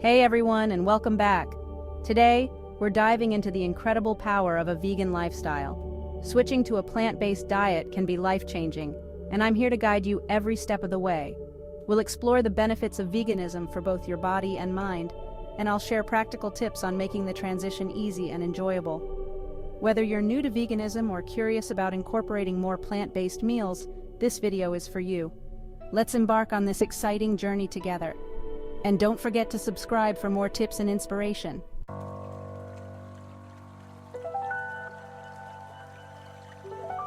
Hey everyone, and welcome back. Today, we're diving into the incredible power of a vegan lifestyle. Switching to a plant-based diet can be life-changing, and I'm here to guide you every step of the way. We'll explore the benefits of veganism for both your body and mind, and I'll share practical tips on making the transition easy and enjoyable. Whether you're new to veganism or curious about incorporating more plant-based meals, this video is for you. Let's embark on this exciting journey together. And don't forget to subscribe for more tips and inspiration.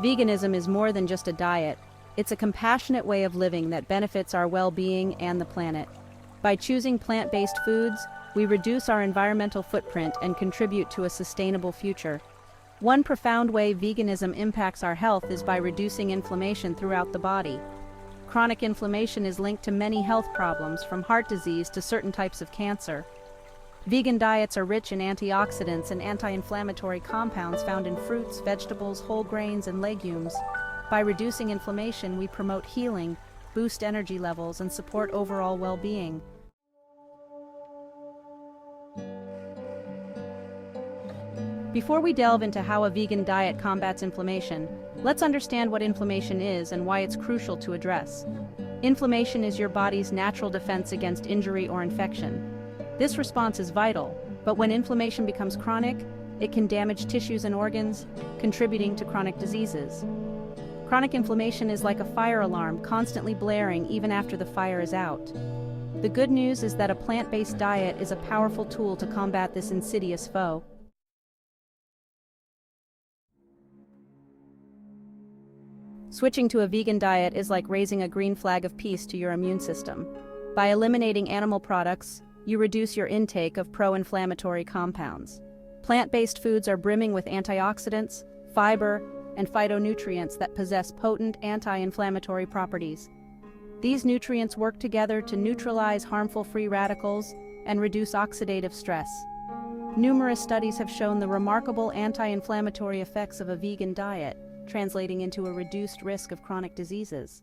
Veganism is more than just a diet. It's a compassionate way of living that benefits our well-being and the planet. By choosing plant-based foods, we reduce our environmental footprint and contribute to a sustainable future. One profound way veganism impacts our health is by reducing inflammation throughout the body. Chronic inflammation is linked to many health problems, from heart disease to certain types of cancer. Vegan diets are rich in antioxidants and anti-inflammatory compounds found in fruits, vegetables, whole grains, and legumes. By reducing inflammation, we promote healing, boost energy levels, and support overall well-being. Before we delve into how a vegan diet combats inflammation, let's understand what inflammation is and why it's crucial to address. Inflammation is your body's natural defense against injury or infection. This response is vital, but when inflammation becomes chronic, it can damage tissues and organs, contributing to chronic diseases. Chronic inflammation is like a fire alarm, constantly blaring even after the fire is out. The good news is that a plant-based diet is a powerful tool to combat this insidious foe. Switching to a vegan diet is like raising a green flag of peace to your immune system. By eliminating animal products, you reduce your intake of pro-inflammatory compounds. Plant-based foods are brimming with antioxidants, fiber, and phytonutrients that possess potent anti-inflammatory properties. These nutrients work together to neutralize harmful free radicals and reduce oxidative stress. Numerous studies have shown the remarkable anti-inflammatory effects of a vegan diet, translating into a reduced risk of chronic diseases.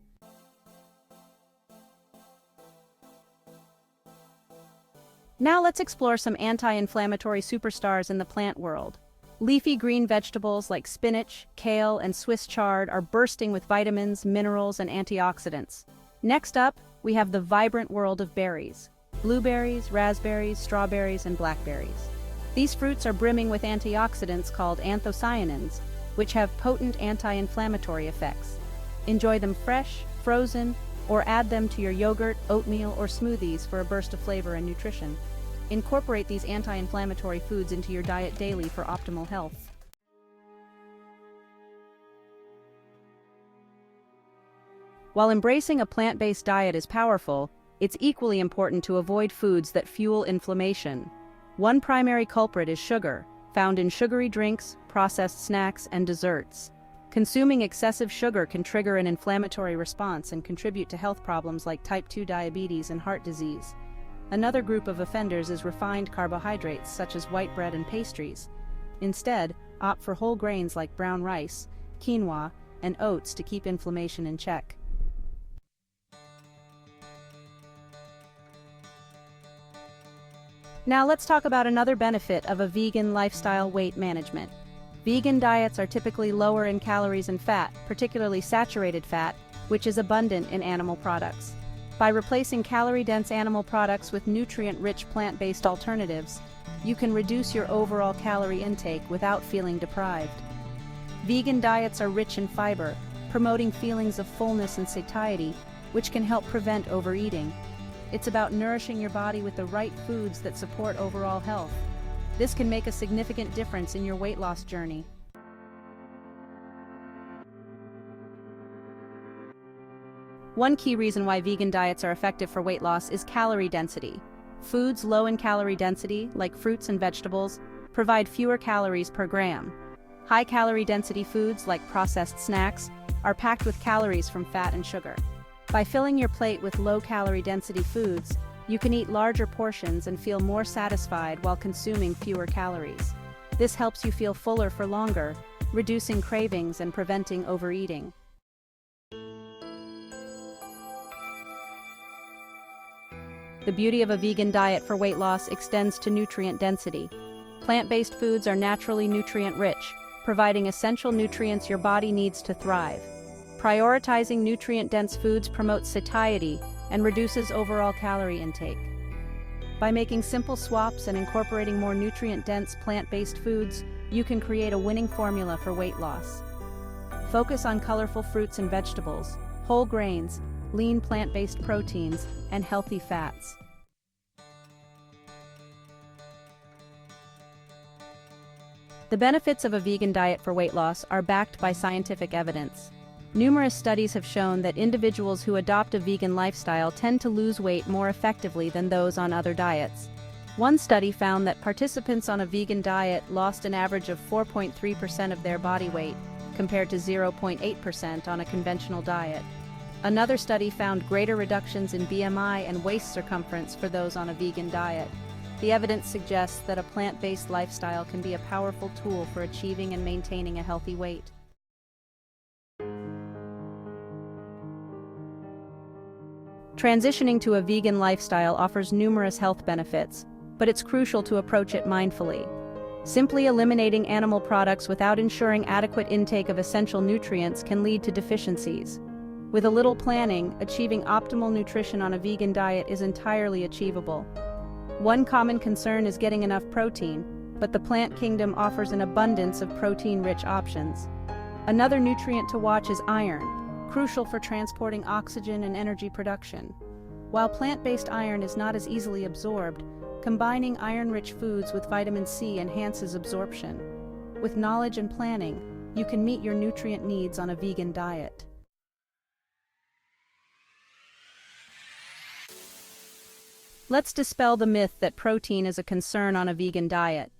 Now let's explore some anti-inflammatory superstars in the plant world. Leafy green vegetables like spinach, kale, and Swiss chard are bursting with vitamins, minerals, and antioxidants. Next up, we have the vibrant world of berries. Blueberries, raspberries, strawberries, and blackberries. These fruits are brimming with antioxidants called anthocyanins, which have potent anti-inflammatory effects. Enjoy them fresh, frozen, or add them to your yogurt, oatmeal, or smoothies for a burst of flavor and nutrition. Incorporate these anti-inflammatory foods into your diet daily for optimal health. While embracing a plant-based diet is powerful, it's equally important to avoid foods that fuel inflammation. One primary culprit is sugar, found in sugary drinks, processed snacks, and desserts. Consuming excessive sugar can trigger an inflammatory response and contribute to health problems like type 2 diabetes and heart disease. Another group of offenders is refined carbohydrates such as white bread and pastries. Instead, opt for whole grains like brown rice, quinoa, and oats to keep inflammation in check. Now let's talk about another benefit of a vegan lifestyle: weight management. Vegan diets are typically lower in calories and fat, particularly saturated fat, which is abundant in animal products. By replacing calorie-dense animal products with nutrient-rich plant-based alternatives, you can reduce your overall calorie intake without feeling deprived. Vegan diets are rich in fiber, promoting feelings of fullness and satiety, which can help prevent overeating. It's about nourishing your body with the right foods that support overall health. This can make a significant difference in your weight loss journey. One key reason why vegan diets are effective for weight loss is calorie density. Foods low in calorie density, like fruits and vegetables, provide fewer calories per gram. High calorie density foods, like processed snacks, are packed with calories from fat and sugar. By filling your plate with low calorie density foods, you can eat larger portions and feel more satisfied while consuming fewer calories. This helps you feel fuller for longer, reducing cravings and preventing overeating. The beauty of a vegan diet for weight loss extends to nutrient density. Plant-based foods are naturally nutrient-rich, providing essential nutrients your body needs to thrive. Prioritizing nutrient-dense foods promotes satiety and reduces overall calorie intake. By making simple swaps and incorporating more nutrient-dense plant-based foods, you can create a winning formula for weight loss. Focus on colorful fruits and vegetables, whole grains, lean plant-based proteins, and healthy fats. The benefits of a vegan diet for weight loss are backed by scientific evidence. Numerous studies have shown that individuals who adopt a vegan lifestyle tend to lose weight more effectively than those on other diets. One study found that participants on a vegan diet lost an average of 4.3% of their body weight, compared to 0.8% on a conventional diet. Another study found greater reductions in BMI and waist circumference for those on a vegan diet. The evidence suggests that a plant-based lifestyle can be a powerful tool for achieving and maintaining a healthy weight. Transitioning to a vegan lifestyle offers numerous health benefits, but it's crucial to approach it mindfully. Simply eliminating animal products without ensuring adequate intake of essential nutrients can lead to deficiencies. With a little planning, achieving optimal nutrition on a vegan diet is entirely achievable. One common concern is getting enough protein, but the plant kingdom offers an abundance of protein-rich options. Another nutrient to watch is iron, crucial for transporting oxygen and energy production. While plant-based iron is not as easily absorbed, combining iron-rich foods with vitamin C enhances absorption. With knowledge and planning, you can meet your nutrient needs on a vegan diet. Let's dispel the myth that protein is a concern on a vegan diet.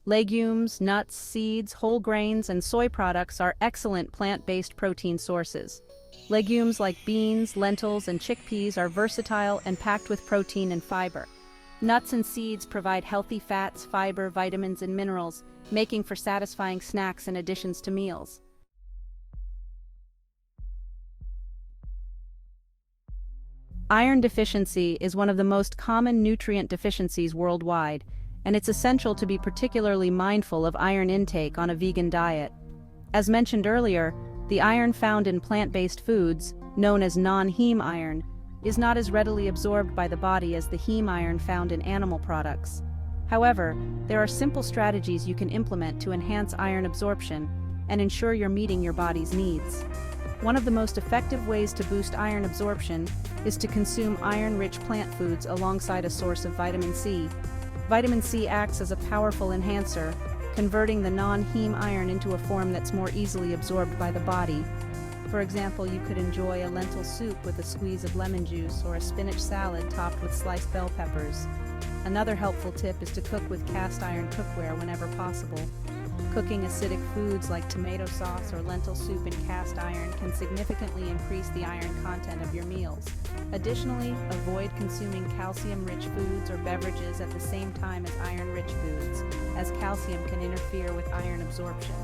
Legumes, nuts, seeds, whole grains, and soy products are excellent plant-based protein sources. Legumes like beans, lentils, and chickpeas are versatile and packed with protein and fiber. Nuts and seeds provide healthy fats, fiber, vitamins, and minerals, making for satisfying snacks and additions to meals. Iron deficiency is one of the most common nutrient deficiencies worldwide, and it's essential to be particularly mindful of iron intake on a vegan diet. As mentioned earlier, the iron found in plant-based foods, known as non-heme iron, is not as readily absorbed by the body as the heme iron found in animal products. However, there are simple strategies you can implement to enhance iron absorption and ensure you're meeting your body's needs. One of the most effective ways to boost iron absorption is to consume iron-rich plant foods alongside a source of vitamin C. Vitamin C acts as a powerful enhancer, converting the non-heme iron into a form that's more easily absorbed by the body. For example, you could enjoy a lentil soup with a squeeze of lemon juice or a spinach salad topped with sliced bell peppers. Another helpful tip is to cook with cast iron cookware whenever possible. Cooking acidic foods like tomato sauce or lentil soup in cast iron can significantly increase the iron content of your meals. Additionally, avoid consuming calcium-rich foods or beverages at the same time as iron-rich foods, as calcium can interfere with iron absorption.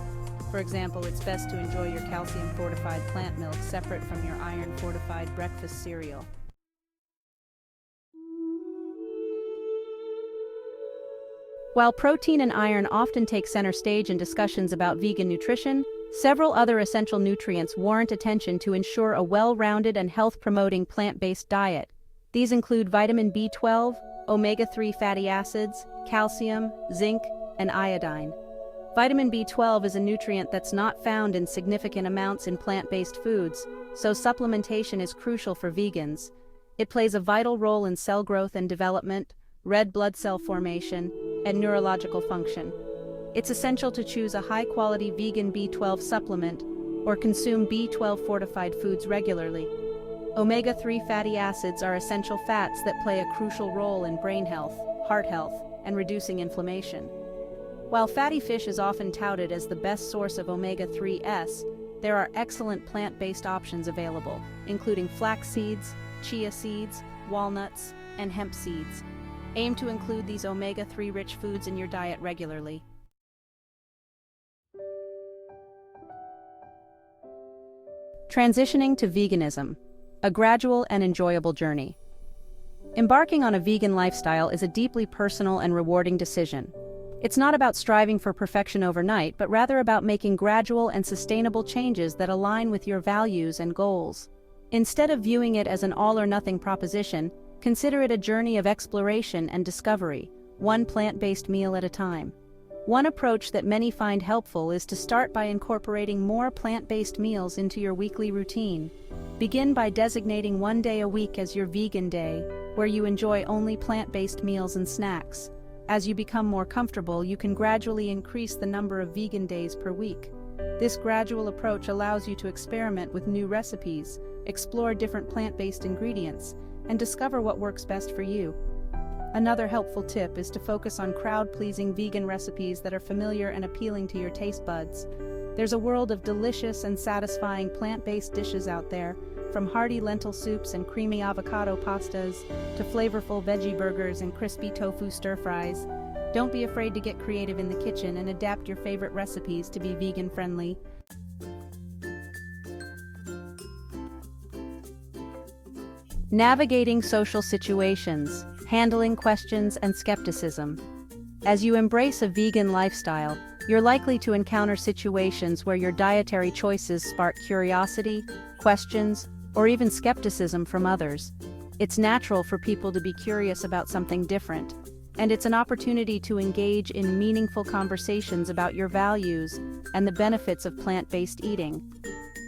For example, it's best to enjoy your calcium-fortified plant milk separate from your iron-fortified breakfast cereal. While protein and iron often take center stage in discussions about vegan nutrition, several other essential nutrients warrant attention to ensure a well-rounded and health-promoting plant-based diet. These include vitamin B12, omega-3 fatty acids, calcium, zinc, and iodine. Vitamin B12 is a nutrient that's not found in significant amounts in plant-based foods, so supplementation is crucial for vegans. It plays a vital role in cell growth and development, red blood cell formation, and neurological function. It's essential to choose a high-quality vegan B12 supplement or consume B12-fortified foods regularly. Omega-3 fatty acids are essential fats that play a crucial role in brain health, heart health, and reducing inflammation. While fatty fish is often touted as the best source of omega-3s, there are excellent plant-based options available, including flax seeds, chia seeds, walnuts, and hemp seeds. Aim to include these omega-3 rich foods in your diet regularly. Transitioning to veganism, a gradual and enjoyable journey. Embarking on a vegan lifestyle is a deeply personal and rewarding decision. It's not about striving for perfection overnight, but rather about making gradual and sustainable changes that align with your values and goals. Instead of viewing it as an all-or-nothing proposition, consider it a journey of exploration and discovery, one plant-based meal at a time. One approach that many find helpful is to start by incorporating more plant-based meals into your weekly routine. Begin by designating one day a week as your vegan day, where you enjoy only plant-based meals and snacks. As you become more comfortable, you can gradually increase the number of vegan days per week. This gradual approach allows you to experiment with new recipes, explore different plant-based ingredients, and discover what works best for you. Another helpful tip is to focus on crowd-pleasing vegan recipes that are familiar and appealing to your taste buds. There's a world of delicious and satisfying plant-based dishes out there, from hearty lentil soups and creamy avocado pastas to flavorful veggie burgers and crispy tofu stir-fries. Don't be afraid to get creative in the kitchen and adapt your favorite recipes to be vegan-friendly. Navigating social situations, handling questions and skepticism. As you embrace a vegan lifestyle, you're likely to encounter situations where your dietary choices spark curiosity, questions, or even skepticism from others. It's natural for people to be curious about something different, and it's an opportunity to engage in meaningful conversations about your values and the benefits of plant-based eating.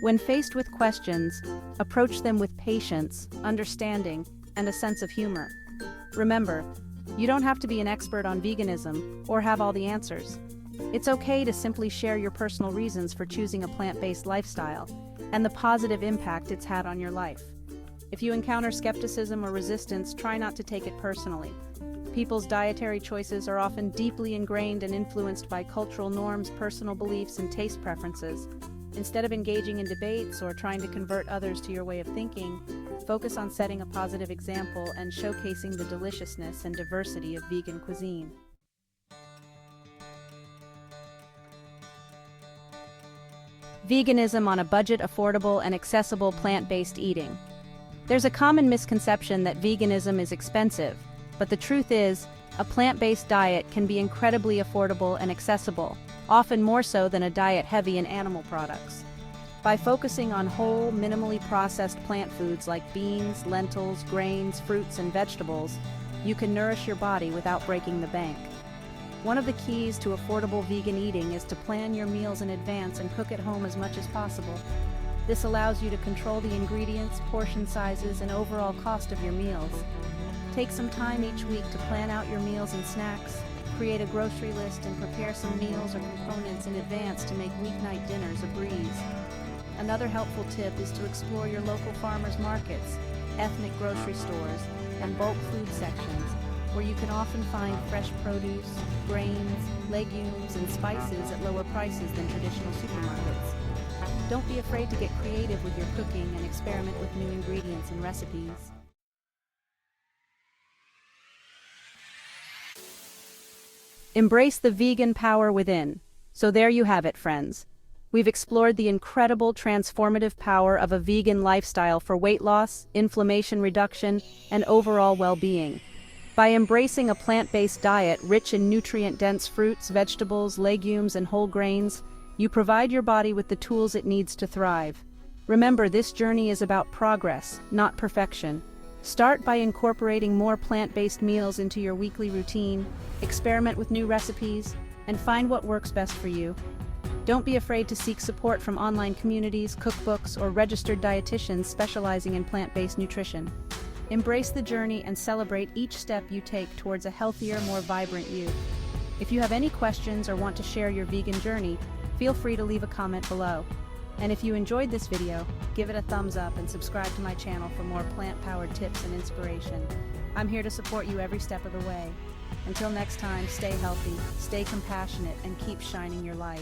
When faced with questions, approach them with patience, understanding, and a sense of humor. Remember, you don't have to be an expert on veganism or have all the answers. It's okay to simply share your personal reasons for choosing a plant-based lifestyle and the positive impact it's had on your life. If you encounter skepticism or resistance, try not to take it personally. People's dietary choices are often deeply ingrained and influenced by cultural norms, personal beliefs, and taste preferences. Instead of engaging in debates or trying to convert others to your way of thinking, focus on setting a positive example and showcasing the deliciousness and diversity of vegan cuisine. Veganism on a budget, affordable, and accessible plant-based eating. There's a common misconception that veganism is expensive, but the truth is, a plant-based diet can be incredibly affordable and accessible, often more so than a diet heavy in animal products. By focusing on whole, minimally processed plant foods like beans, lentils, grains, fruits, and vegetables, you can nourish your body without breaking the bank. One of the keys to affordable vegan eating is to plan your meals in advance and cook at home as much as possible. This allows you to control the ingredients, portion sizes, and overall cost of your meals. Take some time each week to plan out your meals and snacks, create a grocery list, and prepare some meals or components in advance to make weeknight dinners a breeze. Another helpful tip is to explore your local farmers markets, ethnic grocery stores, and bulk food sections, where you can often find fresh produce, grains, legumes, and spices at lower prices than traditional supermarkets. Don't be afraid to get creative with your cooking and experiment with new ingredients and recipes. Embrace the vegan power within. So there you have it, friends. We've explored the incredible transformative power of a vegan lifestyle for weight loss, inflammation reduction, and overall well-being. By embracing a plant-based diet rich in nutrient-dense fruits, vegetables, legumes, and whole grains, you provide your body with the tools it needs to thrive. Remember, this journey is about progress, not perfection. Start by incorporating more plant-based meals into your weekly routine, experiment with new recipes, and find what works best for you. Don't be afraid to seek support from online communities, cookbooks, or registered dietitians specializing in plant-based nutrition. Embrace the journey and celebrate each step you take towards a healthier, more vibrant you. If you have any questions or want to share your vegan journey, feel free to leave a comment below. And if you enjoyed this video, give it a thumbs up and subscribe to my channel for more plant-powered tips and inspiration. I'm here to support you every step of the way. Until next time, stay healthy, stay compassionate, and keep shining your light.